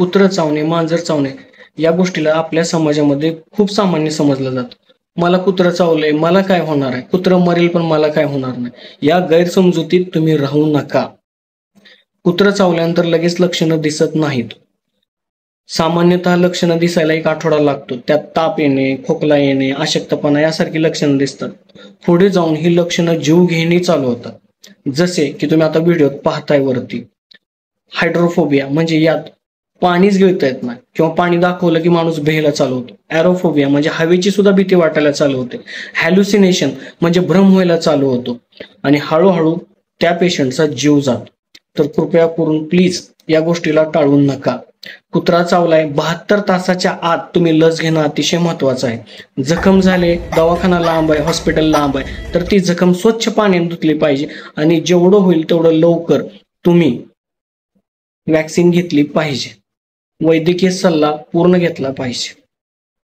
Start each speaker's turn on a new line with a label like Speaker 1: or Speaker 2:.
Speaker 1: कुत्रं चावणे, मांजर चावणे या गोष्टीला आपल्या समाजामध्ये खूप सामान्य समजलं जातं. मला कुत्रं चावलंय, मला काय होणार आहे, कुत्रं मरेल पण मला काय होणार नाही, या गैरसमजुतीत तुम्ही राहू नका. कुत्रं चावल्यानंतर लगेच लक्षणं दिसत नाहीत. सामान्यतः लक्षणं दिसायला 1 आठवडा लागतो. त्यात ताप येणे, खोकला येणे, अशक्तपणा यासारखी लक्षणं दिसतात. पुढे जाऊन ही लक्षणं जीव घेणी चालू होतात. जसे की तुम्ही आता व्हिडिओत पाहताय वरती. हायड्रोफोबिया म्हणजे यात पाणीच गिळता येत नाही किंवा पाणी दाखवलं की माणूस भेला चालू होतो. एरोफोबिया म्हणजे हवेची सुद्धा भीती वाटायला चालू होते. हॅल्युसिनेशन म्हणजे भ्रम व्हायला चालू होतो आणि हळूहळू त्या पेशंटचा जीव जातो. तर कृपया करून प्लीज या गोष्टीला टाळू नका. कुत्रा चावलाय 72 तासाच्या आत तुम्ही लस घेणं अतिशय महत्वाचं आहे. जखम झाले, दवाखाना लांब आहे, हॉस्पिटल लांब आहे, तर ती जखम स्वच्छ पाण्याने धुतली पाहिजे आणि जेवढं होईल तेवढं लवकर तुम्ही वॅक्सिन घेतली पाहिजे. वैद्यकीय सल्ला पूर्ण घेतला पाहिजे.